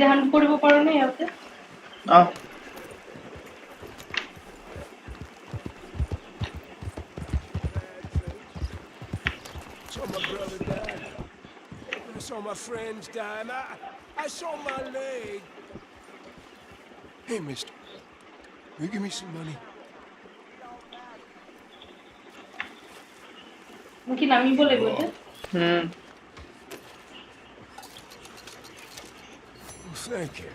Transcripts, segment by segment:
নিজে হ্যান্ড করব পারো না ইয়াতে Saw my brother die. I saw my friends die, and I saw my leg. Hey, mister, will you give me some money? কি নামি বলে বলতে Thank you.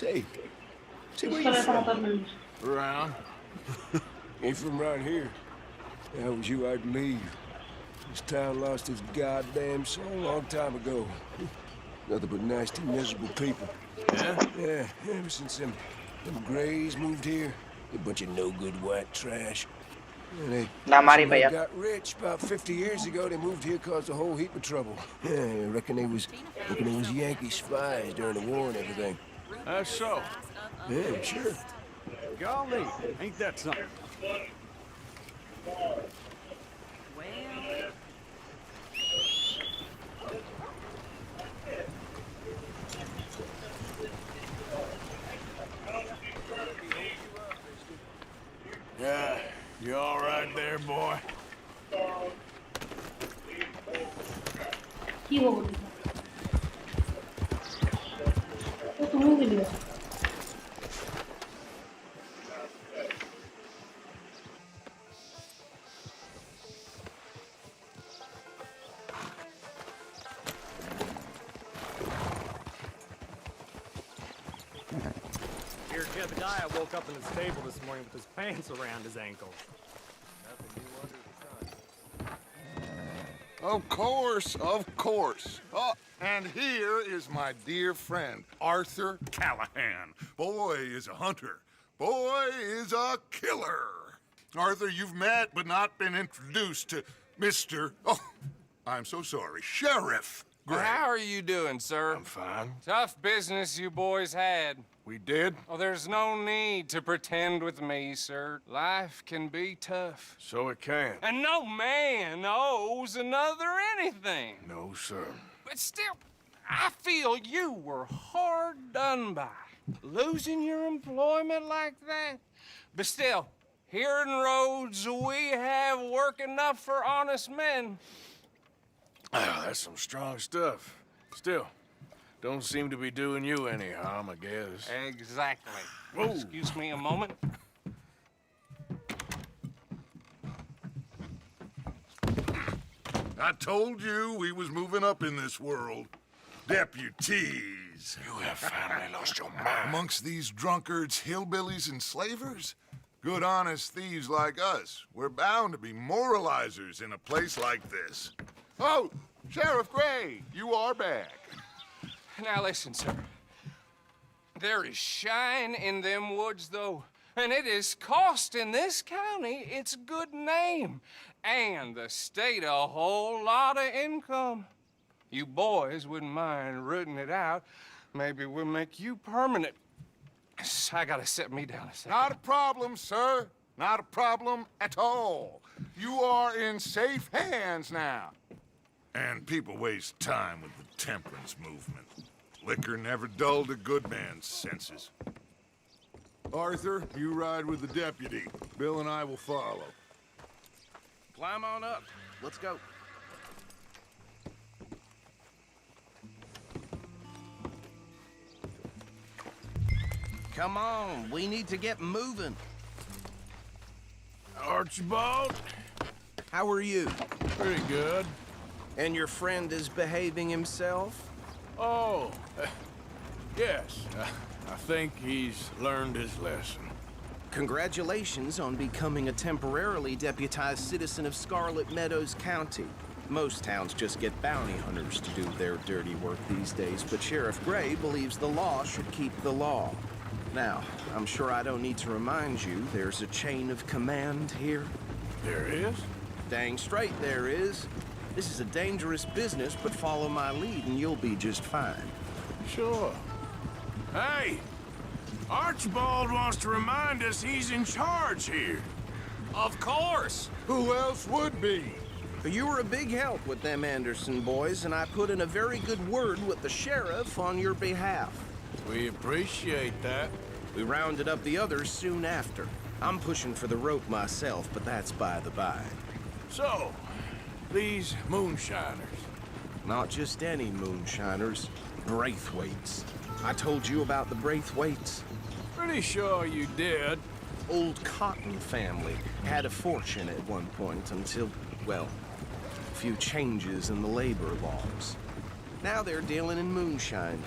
Say, where you from? Around. Ain't from around here. If that was you, I'd leave. This town lost its goddamn soul a long time ago. Nothing but nasty, miserable people. Yeah? Yeah, ever since them Grays moved here, a bunch of no-good white trash. And they got rich about 50 years ago. They moved here, caused a whole heap of trouble. Yeah, I reckon they was Yankee spies during the war and everything. That's so. Yeah, sure. Golly, ain't that something? Yeah, you all right there, boy? কি বলবো তো তুমি বলিও Here's Jebediah woke up in the stable this morning with his pants around his ankles. Nothing new under the sun. Of course, of course. Oh, and here is my dear friend, Arthur Callahan. Boy is a hunter. Boy is a killer. Arthur, you've met but not been introduced to Mr. Oh, I'm so sorry, Sheriff Gray. How are you doing, sir? I'm fine. Tough business you boys had. We did? Oh, there's no need to pretend with me, sir. Life can be tough. So it can. And no man owes another anything. No, sir. But still, I feel you were hard done by. Losing your employment like that. But still, here in Rhodes, we have work enough for honest men. Oh, that's some strong stuff. Still, don't seem to be doing you any harm, I guess. Exactly. Whoa. Excuse me a moment. I told you we was moving up in this world. Deputies. You have finally lost your mind. Amongst these drunkards, hillbillies, and slavers? Good honest thieves like us. We're bound to be moralizers in a place like this. Oh, Sheriff Gray, you are back. Now listen, sir. There is shine in them woods, though, and it is costing this county its good name and the state a whole lot of income. You boys wouldn't mind rooting it out. Maybe we'll make you permanent. I gotta set me down a second. Not a problem, sir. Not a problem at all. You are in safe hands now. And people waste time with the temperance movement. Liquor never dulled a good man's senses. Arthur, you ride with the deputy. Bill and I will follow. Climb on up. Let's go. Come on, we need to get moving. Archibald? How are you? Pretty good. And your friend is behaving himself? Oh, yes. I think he's learned his lesson. Congratulations on becoming a temporarily deputized citizen of Scarlet Meadows County. Most towns just get bounty hunters to do their dirty work these days, but Sheriff Gray believes the law should keep the law. Now, I'm sure I don't need to remind you there's a chain of command here. There is? Dang straight there is. This is a dangerous business, but follow my lead and you'll be just fine. Sure. Hey! Archibald wants to remind us he's in charge here. Of course. Who else would be? You were a big help with them Anderson boys, and I put in a very good word with the sheriff on your behalf. We appreciate that. We rounded up the others soon after. I'm pushing for the rope myself, but that's by the by. So, these moonshiners. Not just any moonshiners, Braithwaites. I told you about the Braithwaites? Pretty sure you did. Old Cotton family had a fortune at one point until, well, a few changes in the labor laws. Now they're dealing in moonshine.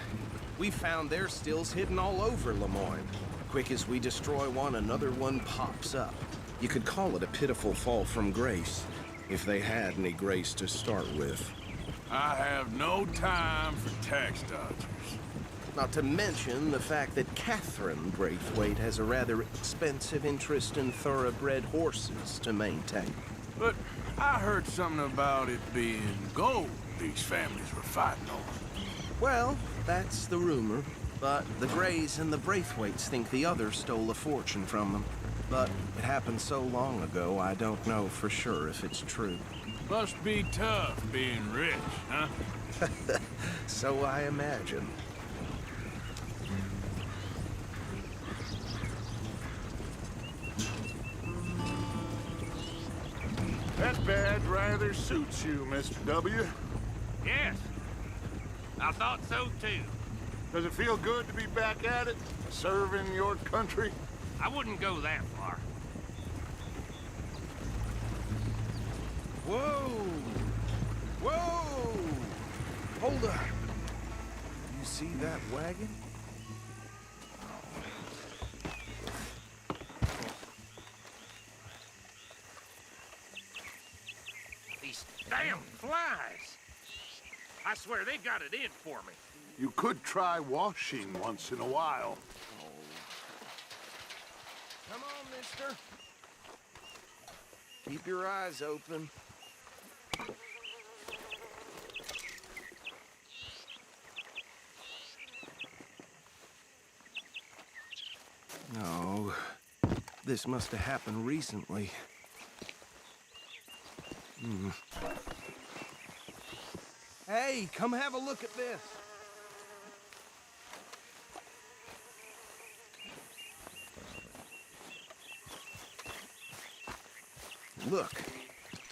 We found their stills hidden all over Lemoyne. Quick as we destroy one, another one pops up. You could call it a pitiful fall from grace, if they had any grace to start with. I have no time for tax dodgers. Not to mention the fact that Catherine Braithwaite has a rather expensive interest in thoroughbred horses to maintain. But I heard something about it being gold these families were fighting over. Well, that's the rumor. But the Greys and the Braithwaites think the others stole a fortune from them. But it happened so long ago, I don't know for sure if it's true. Must be tough being rich, huh? So I imagine. That badge rather suits you, Mr. W. Yes, I thought so too. Does it feel good to be back at it, serving your country? I wouldn't go that far. Whoa! Whoa! Hold up. You see that wagon? These damn flies. I swear they got it in for me. You could try washing once in a while. Come on, mister. Keep your eyes open. No. This must have happened recently. Hey, come have a look at this. Look,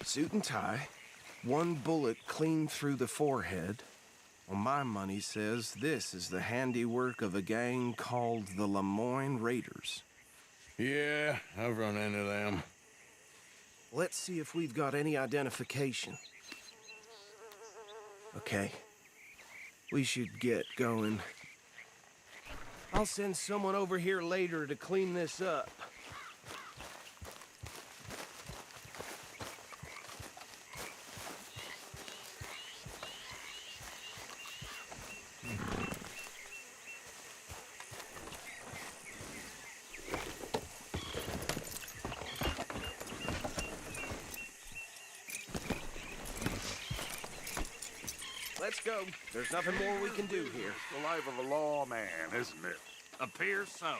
suit and tie, one bullet clean through the forehead. Well, my money says this is the handiwork of a gang called the Lemoyne Raiders. Yeah, I've run into them. Let's see if we've got any identification. Okay. We should get going. I'll send someone over here later to clean this up. Let's go. There's nothing more we can do here. It's the life of a lawman, isn't it? Appears so.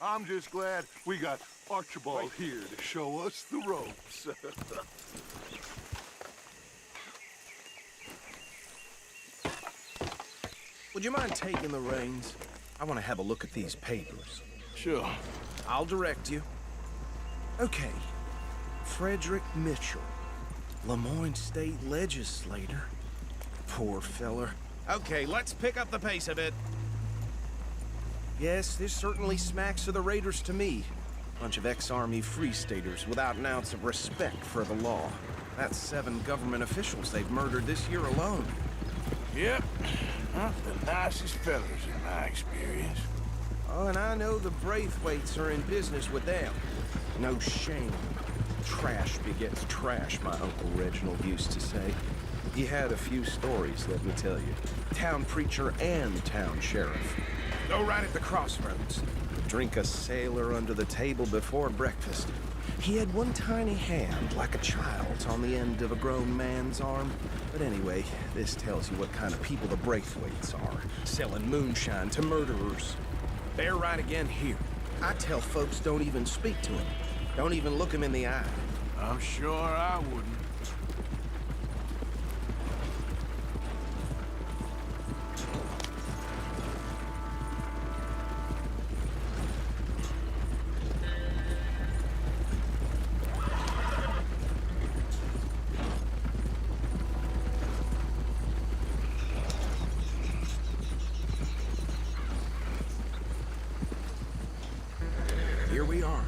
I'm just glad we got Archibald here to show us the ropes. Would you mind taking the reins? I want to have a look at these papers. Sure. I'll direct you. Okay. Frederick Mitchell, Lemoyne State Legislator. Poor feller. Okay, let's pick up the pace a bit. Yes, this certainly smacks of the Raiders to me. Bunch of ex-Army Free Staters without an ounce of respect for the law. That's 7 government officials they've murdered this year alone. Yep. Not the nicest fellas in my experience. Oh, and I know the Braithwaites are in business with them. No shame. Trash begets trash, my Uncle Reginald used to say. He had a few stories, let me tell you. Town preacher and town sheriff. Go right at the crossroads. Drink a sailor under the table before breakfast. He had one tiny hand, like a child's, on the end of a grown man's arm. But anyway, this tells you what kind of people the Braithwaites are. Selling moonshine to murderers. They're right again here. I tell folks don't even speak to him. Don't even look him in the eye. I'm sure I wouldn't. Here we are.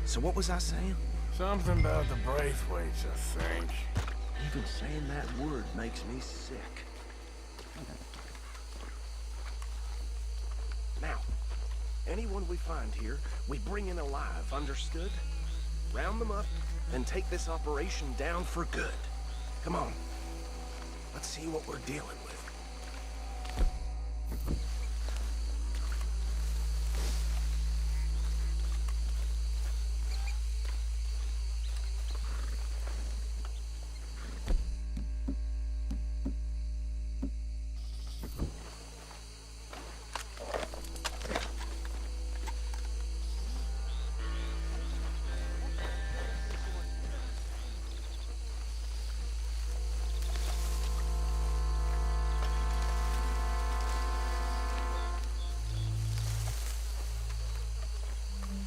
So what was I saying? Something about the Braithwaites, I think. Even saying that word makes me sick. Now, anyone we find here, we bring in alive, understood? Round them up, and take this operation down for good. Come on. Let's see what we're dealing with.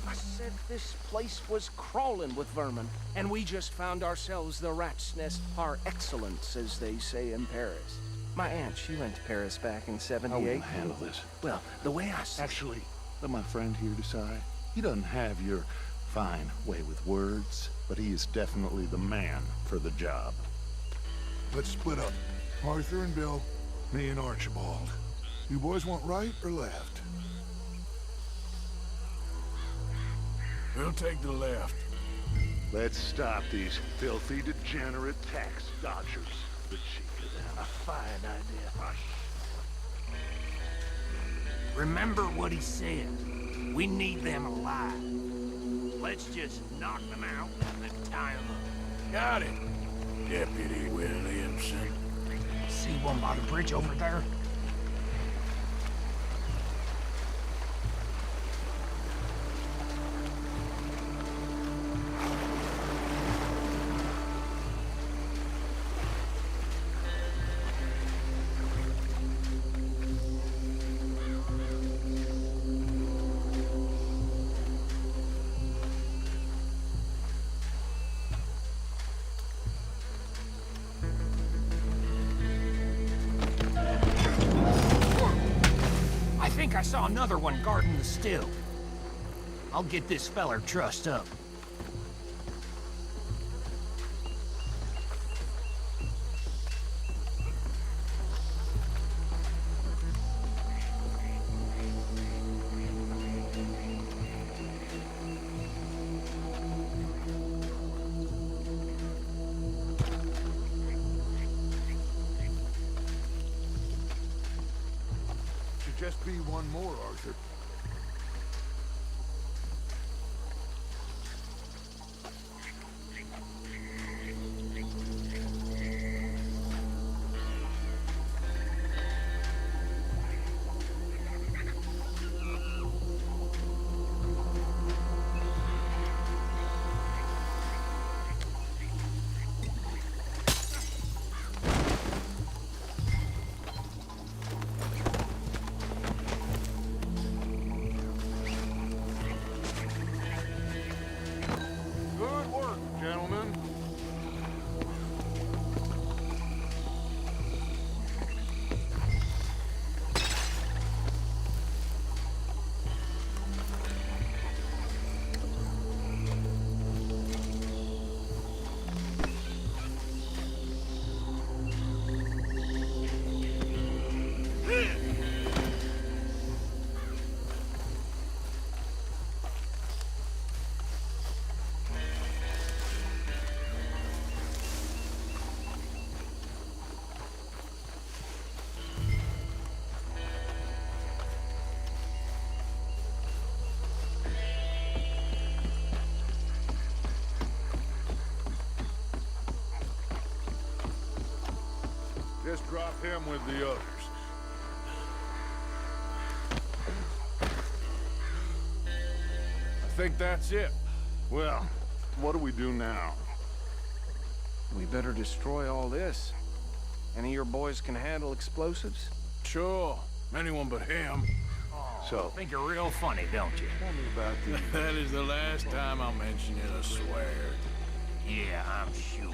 I said this place was crawling with vermin, and we just found ourselves the rat's nest par excellence, as they say in Paris. My aunt, she went to Paris back in '78. How will you handle this? Well, the way I see Actually, let my friend here decide. He doesn't have your fine way with words, but he is definitely the man for the job. Let's split up. Arthur and Bill, me and Archibald. You boys want right or left? We'll take the left. Let's stop these filthy, degenerate tax dodgers. The cheek of them. A fine idea. Hush. Remember what he said. We need them alive. Let's just knock them out and then tie them up. Got it, Deputy Williamson. See one by the bridge over there? I think I saw another one guarding the still. I'll get this feller trussed up. Should just be one more, Arthur. Good work, gentlemen. Just drop him with the others. I think that's it. Well, what do we do now? we better destroy all this. Any of your boys can handle explosives? Sure. Anyone but him. So, Think you're real funny, don't you? tell me about the... That is the last time I'll mention it, I swear. Yeah, I'm sure.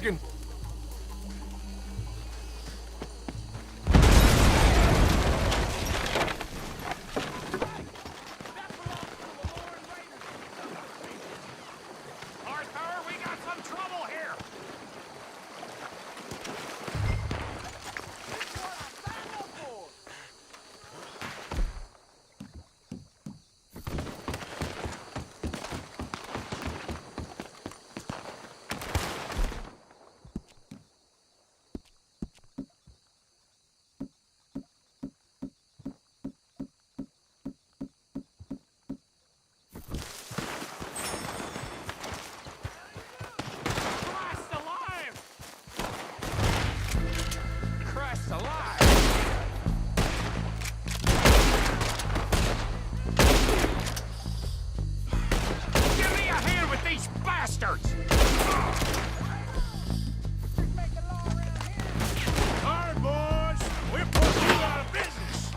digging. Arthur, we got some trouble here! Christ alive! Christ alive! Give me a hand with these bastards! All right, boys. We're putting you out of business.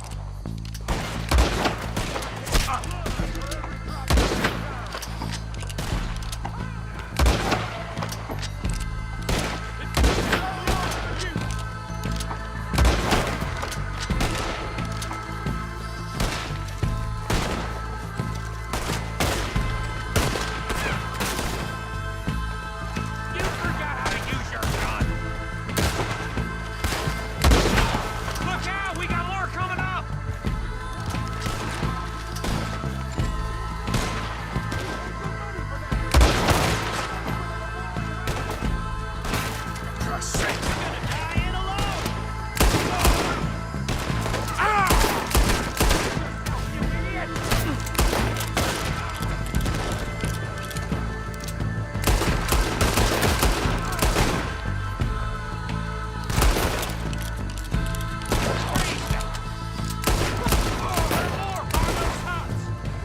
You forgot how to use your gun! Look out! We got more coming up! Christ's sake. Gonna die in alone! You idiot!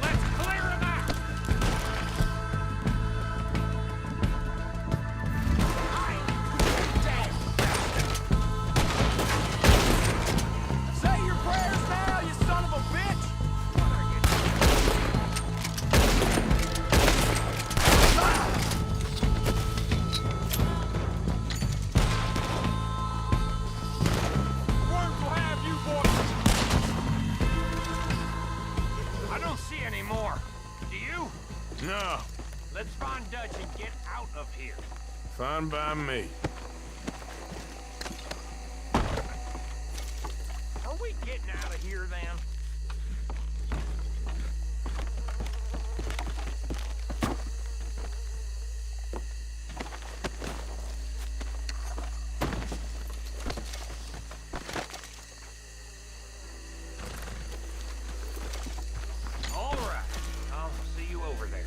Let's clear him out! Say your prayers now, you son of a bitch! Worms will have you boys! I don't see any more. Do you? No, Let's find Dutch and get out of here. fine by me. Are we getting out of here then? All right. I'll see you over there.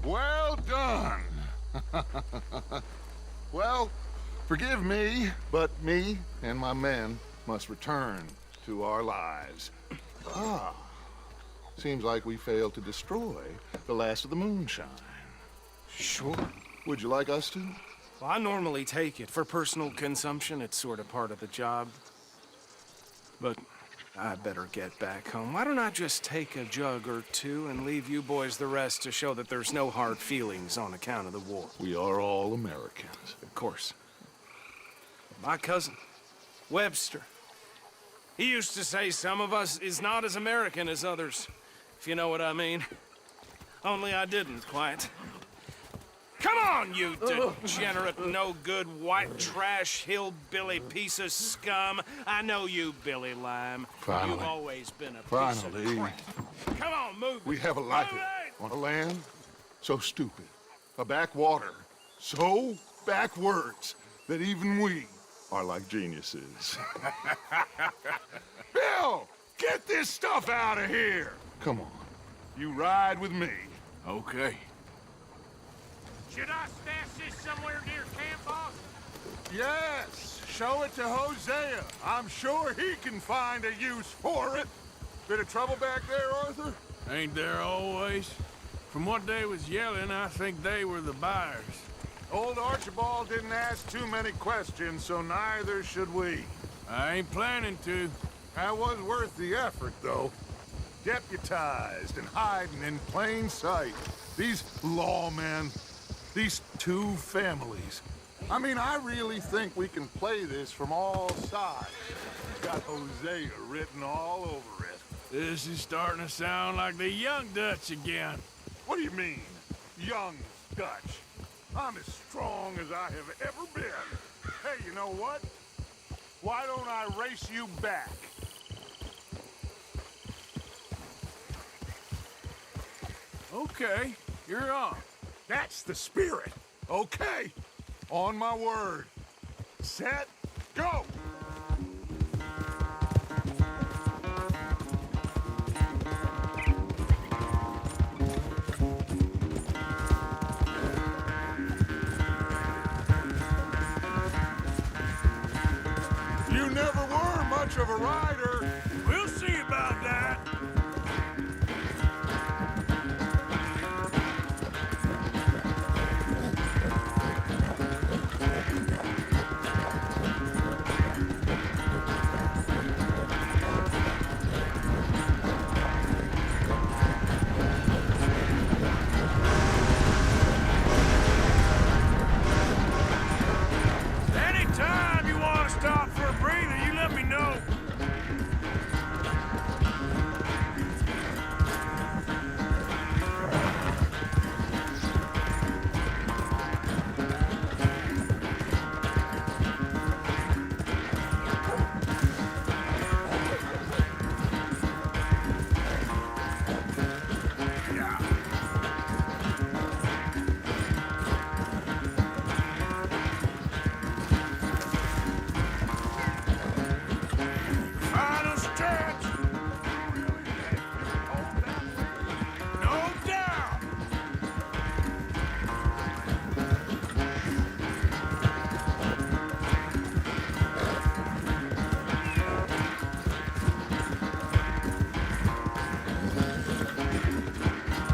Well done. Well, forgive me, but me and my men must return to our lives. Ah, seems like we failed to destroy the last of the moonshine. Sure. Would you like us to? Well, I normally take it. For personal consumption, it's sort of part of the job. But I better get back home. Why don't I just take a jug or two and leave you boys the rest to show that there's no hard feelings on account of the war? We are all Americans. Of course. My cousin, Webster, he used to say some of us is not as American as others, if you know what I mean. Only I didn't quite. Come on, you degenerate, no-good, white trash, hillbilly piece of scum. I know you, Billy Lime. Finally. You've always been a piece Finally. of crap. Come on, move We it. have a life Move it! on a land so stupid, a backwater so backwards that even we are like geniuses. Bill, get this stuff out of here! Come on. You ride with me. Okay. Should I stash this somewhere near camp, boss? Yes, show it to Hosea. I'm sure he can find a use for it. Bit of trouble back there, Arthur? Ain't there always? From what they was yelling, I think they were the buyers. Old Archibald didn't ask too many questions, so neither should we. I ain't planning to. That was worth the effort, though. Deputized and hiding in plain sight. These lawmen, these two families. I mean, I really think we can play this from all sides. It's got Hosea written all over it. This is starting to sound like the Young Dutch again. What do you mean, young Dutch? I'm as strong as I have ever been. Hey, you know what? Why don't I race you back? Okay, you're on. That's the spirit. Okay. On my word. Set, go! You never were much of a rider. We'll see about that. Anytime you want to stop for a breather, you let me know. Final stretch. No doubt.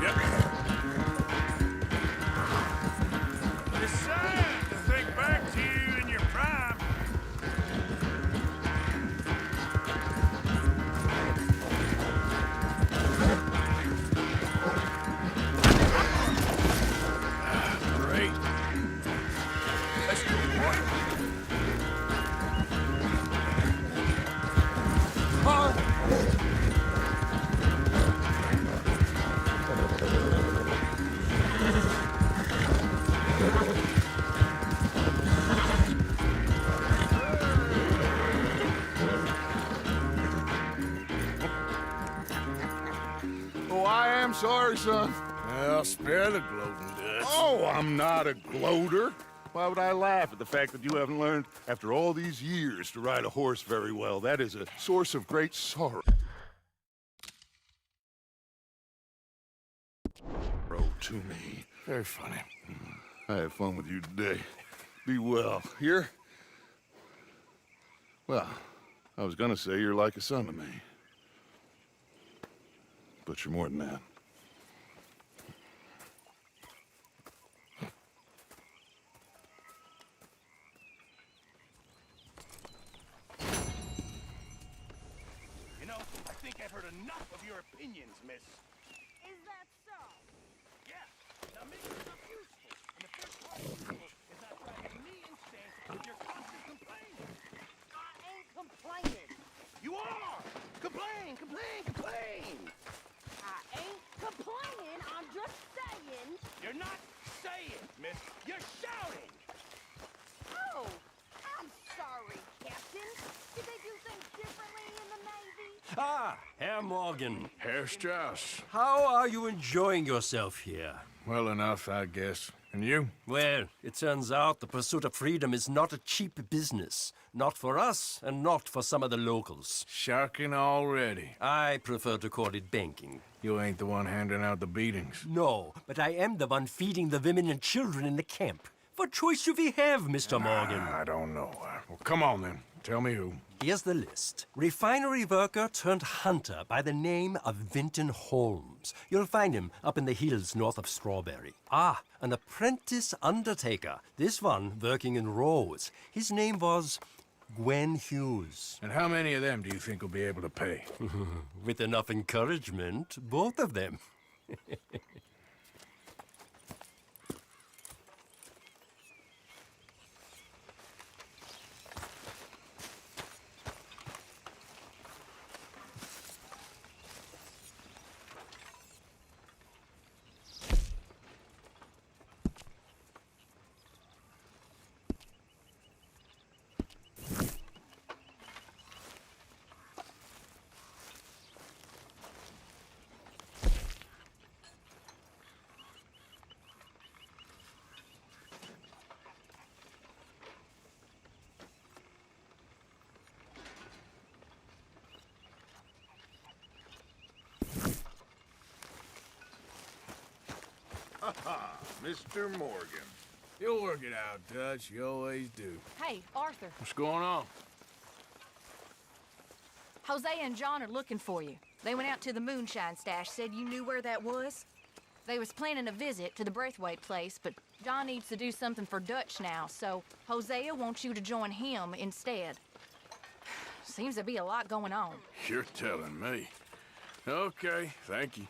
Yep. It's sad to think back to you in your prime. Great. Let's go, boy. Oh, I am sorry, son. Well, spare the gloating, Dutch. Oh, I'm not a gloater. Why would I laugh at the fact that you haven't learned, after all these years, to ride a horse very well? That is a source of great sorrow to me. Very funny. I had fun with you today. Be well. Here? Well, I was gonna say you're like a son to me. But you're more than that. You know, I think I've heard enough of your opinions, miss. Is that so? Yeah. Now make yourself useful. And the first part of useful is not driving me insane with your constant complaining. I ain't complaining. You are! Complain, complain, complain! I ain't complaining. I'm just saying. You're not saying, miss. You're shouting! Oh, I'm sorry, Captain. Did they do things differently in the Navy? Ah, Herr Morgan. Herr Strauss. How are you enjoying yourself here? Well enough, I guess. And you? Well, it turns out the pursuit of freedom is not a cheap business. Not for us, and not for some of the locals. Sharking already. I prefer to call it banking. You ain't the one handing out the beatings. No, but I am the one feeding the women and children in the camp. What choice do we have, Mr. Morgan? I don't know. Well, come on then. Tell me who. Here's the list. Refinery worker turned hunter by the name of Vinton Holmes. You'll find him up in the hills north of Strawberry. Ah, an apprentice undertaker. This one working in Rose. His name was Gwen Hughes. And how many of them do you think will be able to pay? With enough encouragement, both of them. Mr. Morgan. You'll work it out, Dutch. You always do. Hey, Arthur. What's going on? Jose and John are looking for you. They went out to the moonshine stash, said you knew where that was. They was planning a visit to the Braithwaite place, but John needs to do something for Dutch now, so Hosea wants you to join him instead. Seems to be a lot going on. You're telling me. Okay, thank you.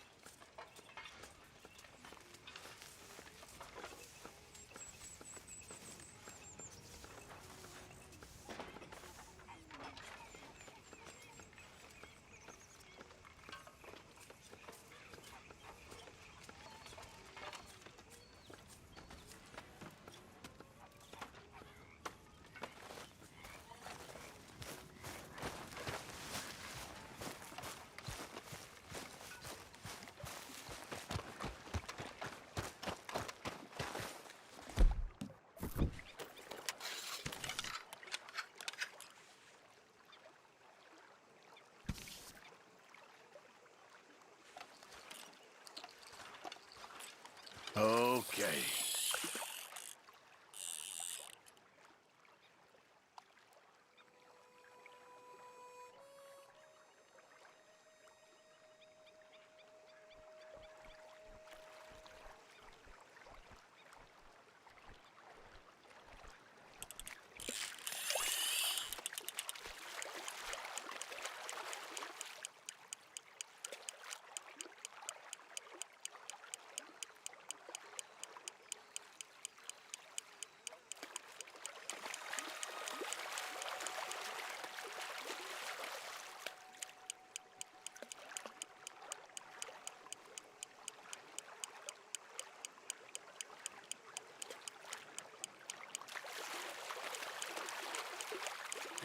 Okay.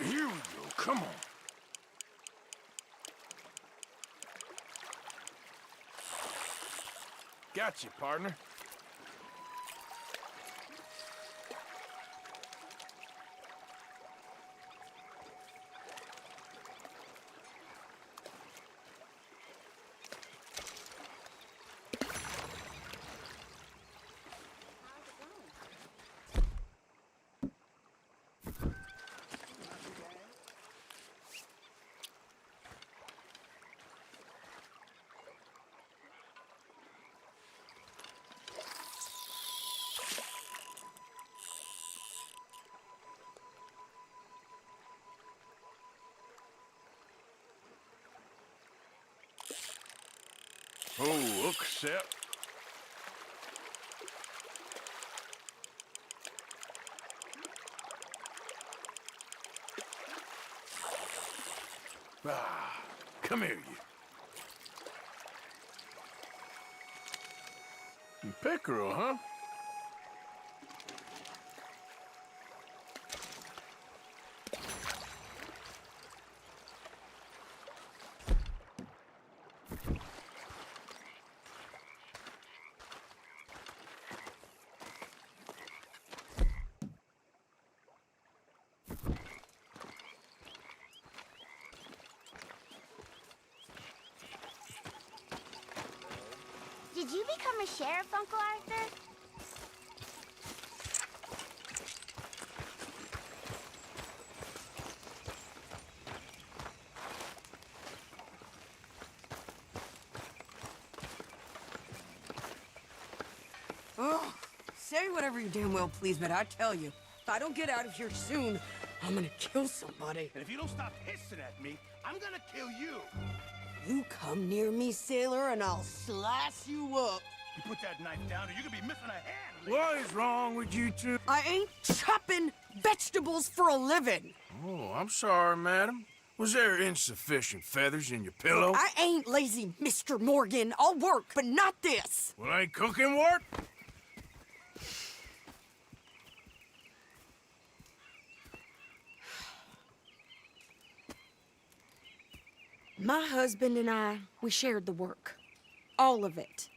Here we go. Come on. Got you, partner. Accept. Ah, come here, you. You pickerel, huh? Did you become a sheriff, Uncle Arthur? Oh, say whatever you damn well please, but I tell you, if I don't get out of here soon, I'm gonna kill somebody. And if you don't stop hissing at me, I'm gonna kill you. You come near me, sailor, and I'll slice you up. You put that knife down or you could be missing a hand. What is wrong with you two? I ain't chopping vegetables for a living. Oh, I'm sorry, madam. Was there insufficient feathers in your pillow? I ain't lazy, Mr. Morgan. I'll work, but not this. Well, ain't cooking work? My husband and I, we shared the work. All of it.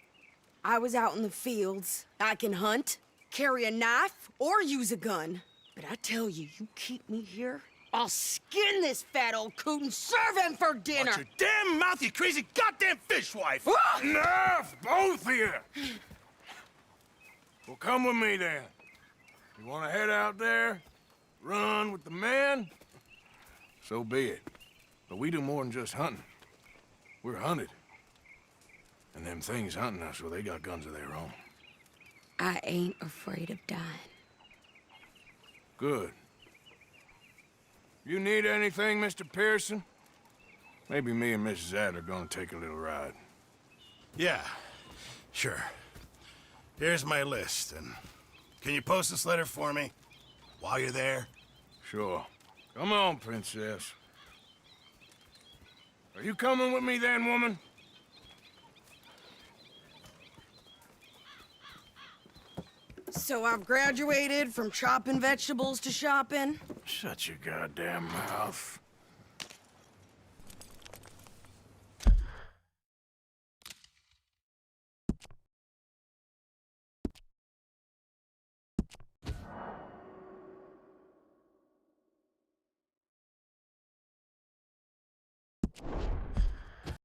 I was out in the fields. I can hunt, carry a knife, or use a gun. But I tell you, you keep me here, I'll skin this fat old coot and serve him for dinner! Watch your damn mouth, you crazy goddamn fishwife! Enough, both of you! Well, come with me, then. You want to head out there, run with the men? So be it. But we do more than just hunting. We're hunted. And them things hunting us, well, they got guns of their own. I ain't afraid of dying. Good. You need anything, Mr. Pearson? Maybe me and Mrs. Adler are gonna take a little ride. Yeah, sure. Here's my list, and can you post this letter for me while you're there? Sure. Come on, princess. Are you coming with me then, woman? So I've graduated from chopping vegetables to shopping? Shut your goddamn mouth.